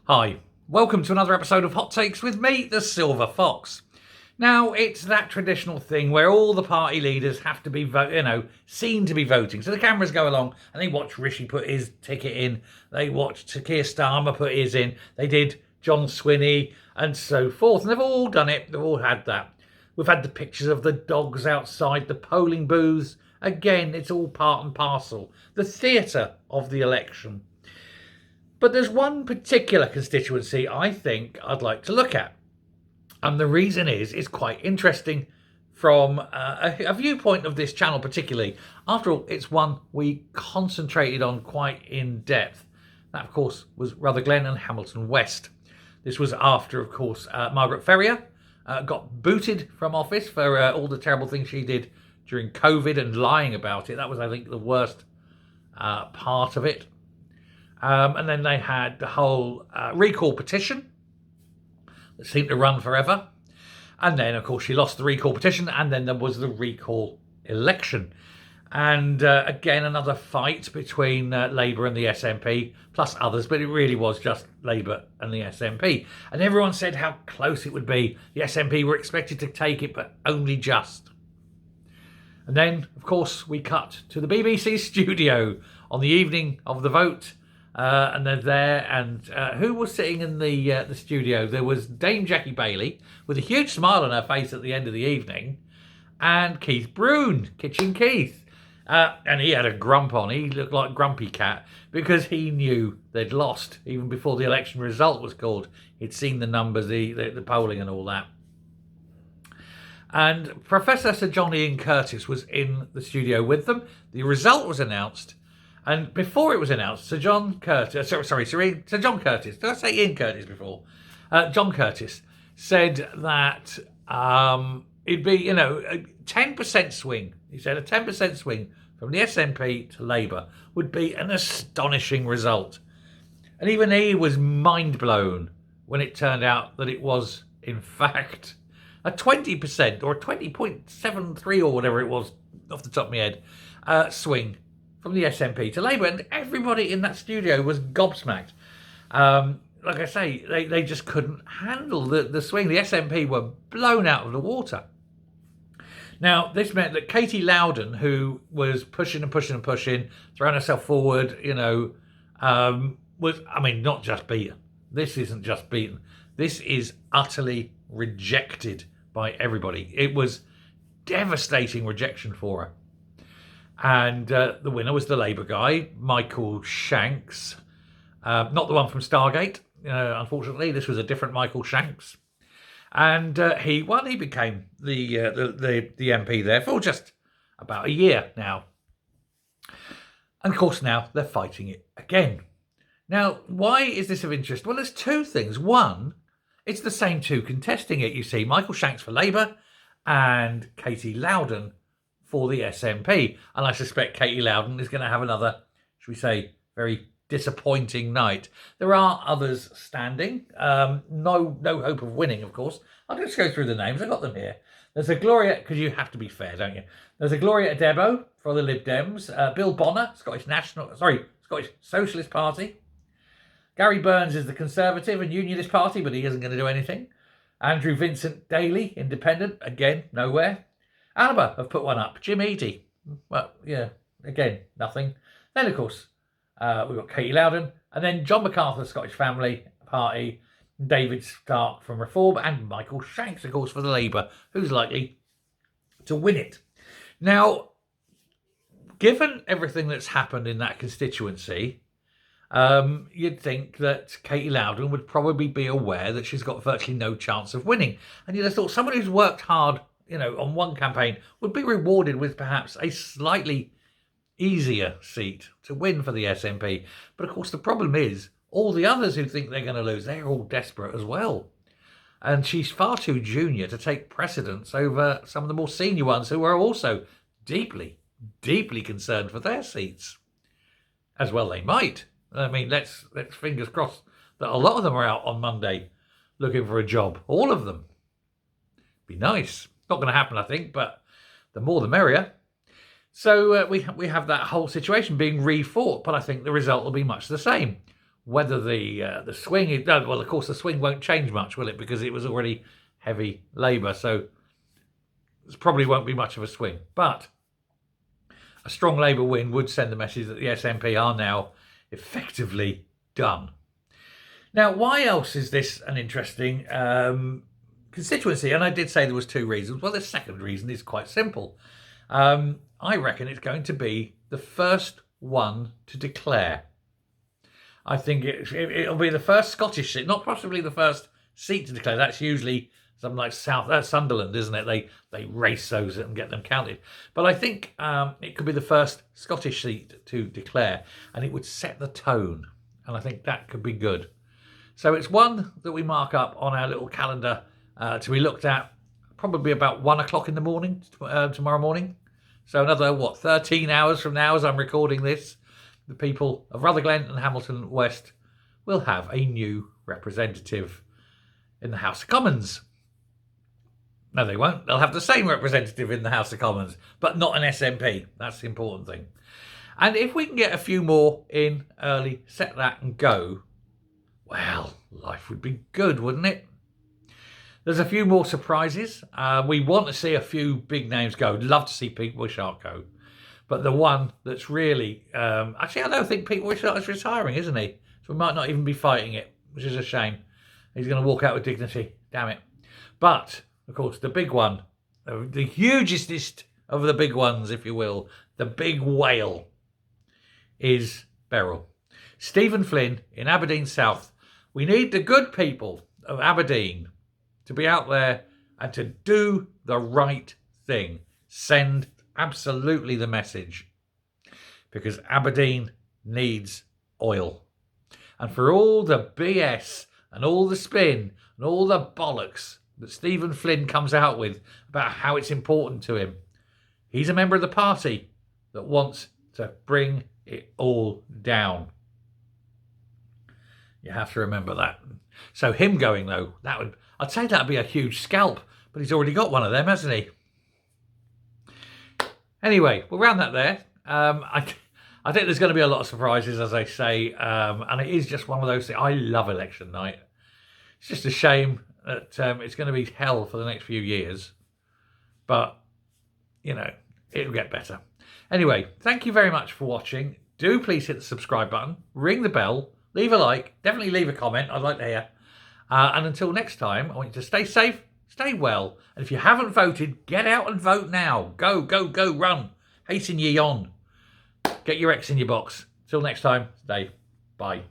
Hi, welcome to another episode of Hot Takes with me, the Silver Fox. Now, it's that traditional thing where all the party leaders have to be, seen to be voting. So the cameras go along and they watch Rishi put his ticket in. They watched Keir Starmer put his in. They did John Swinney and so forth. And they've all done it. They've all had that. We've had the pictures of the dogs outside the polling booths. Again, it's all part and parcel. The theatre of the election. But there's one particular constituency I think I'd like to look at. And the reason is, it's quite interesting from a viewpoint of this channel particularly. After all, it's one we concentrated on quite in depth. That, of course, was Rutherglen and Hamilton West. This was after, of course, Margaret Ferrier got booted from office for all the terrible things she did during COVID and lying about it. That was, I think, the worst part of it. And then they had the whole recall petition that seemed to run forever. And then, of course, she lost the recall petition, and then there was the recall election. And again, another fight between Labour and the SNP, plus others, but it really was just Labour and the SNP. And everyone said how close it would be. The SNP were expected to take it, but only just. And then, of course, we cut to the BBC studio on the evening of the vote. And they're there, and who was sitting in the studio? There was Dame Jackie Bailey with a huge smile on her face at the end of the evening, and Keith Broon, Kitchen Keith, and he had a grump on. He looked like Grumpy Cat because he knew they'd lost even before the election result was called. He'd seen the numbers, the polling, and all that. And Professor Sir John Ian Curtis was in the studio with them. The result was announced. And before it was announced, Sir John Curtis, Sir John Curtis, did I say Ian Curtis before? John Curtis said that it'd be, a 10% swing. He said a 10% swing from the SNP to Labour would be an astonishing result. And even he was mind blown when it turned out that it was, in fact, a 20% or a 20.73 or whatever it was off the top of my head swing from the SNP to Labour, and everybody in that studio was gobsmacked. Like I say, they just couldn't handle the swing. The SNP were blown out of the water. Now, this meant that Katie Loudon, who was pushing, throwing herself forward, was, not just beaten. This isn't just beaten. This is utterly rejected by everybody. It was devastating rejection for her. And the winner was the Labour guy, Michael Shanks. Not the one from Stargate, unfortunately. This was a different Michael Shanks. And he won. He became the MP there for just about a year now. And of course now they're fighting it again. Now, why is this of interest? Well, there's two things. One, it's the same two contesting it, you see. Michael Shanks for Labour and Katie Loudon for the SNP. And I suspect Katie Loudon is going to have another, should we say, very disappointing night. There are others standing. No hope of winning, of course. I'll just go through the names. I've got them here. There's a Gloria, because you have to be fair, don't you? There's a Gloria Adebo for the Lib Dems. Bill Bonner, Scottish Socialist Party. Gary Burns is the Conservative and Unionist Party, but he isn't going to do anything. Andrew Vincent Daly, Independent, again, nowhere. Alba have put one up. Jim Eadie. Well, yeah, again, nothing. Then, of course, we've got Katie Loudon. And then John MacArthur, Scottish Family Party. David Stark from Reform. And Michael Shanks, of course, for the Labour, who's likely to win it. Now, given everything that's happened in that constituency, you'd think that Katie Loudon would probably be aware that she's got virtually no chance of winning. And you'd have thought someone who's worked hard on one campaign would be rewarded with perhaps a slightly easier seat to win for the SNP. But of course, the problem is all the others who think they're going to lose, they're all desperate as well. And she's far too junior to take precedence over some of the more senior ones who are also deeply, deeply concerned for their seats. As well they might. Let's fingers crossed that a lot of them are out on Monday looking for a job. All of them. Be nice. Not going to happen, I think, but the more the merrier. So we have that whole situation being re-fought, but I think the result will be much the same. whether the swing is... No, well, of course, the swing won't change much, will it? Because it was already heavy Labour, so it probably won't be much of a swing. But a strong Labour win would send the message that the SNP are now effectively done. Now, why else is this an interesting constituency? And I did say there was 2 reasons. Well, the second reason is quite simple. I reckon it's going to be the first one to declare. I think it'll be the first Scottish seat, not possibly the first seat to declare. That's usually something like Sunderland, isn't it? They race those and get them counted. But I think it could be the first Scottish seat to declare, and it would set the tone. And I think that could be good. So it's one that we mark up on our little calendar to be looked at probably about 1 o'clock in the morning, tomorrow morning. So another, 13 hours from now as I'm recording this, the people of Rutherglen and Hamilton West will have a new representative in the House of Commons. No, they won't. They'll have the same representative in the House of Commons, but not an SNP. That's the important thing. And if we can get a few more in early, set that and go, well, life would be good, wouldn't it? There's a few more surprises. We want to see a few big names go. Love to see Pete Wishart go. But the one that's really... actually, I don't think Pete Wishart is retiring, isn't he? So we might not even be fighting it, which is a shame. He's going to walk out with dignity. Damn it. But, of course, the big one, the hugest of the big ones, if you will, the big whale, is Beryl. Stephen Flynn in Aberdeen South. We need the good people of Aberdeen to be out there and to do the right thing. Send absolutely the message. Because Aberdeen needs oil. And for all the BS and all the spin and all the bollocks that Stephen Flynn comes out with about how it's important to him, he's a member of the party that wants to bring it all down. You have to remember that. So him going, though, I'd say that'd be a huge scalp, but he's already got one of them, hasn't he? Anyway, we'll round that there. I think there's going to be a lot of surprises, as I say, and it is just one of those things. I love election night. It's just a shame that it's going to be hell for the next few years, but, it'll get better. Anyway, thank you very much for watching. Do please hit the subscribe button, ring the bell, leave a like, definitely leave a comment. I'd like to hear. And until next time, I want you to stay safe, stay well. And if you haven't voted, get out and vote now. Go, go, go, run. Hasten ye on. Get your X in your box. Till next time, stay. Bye.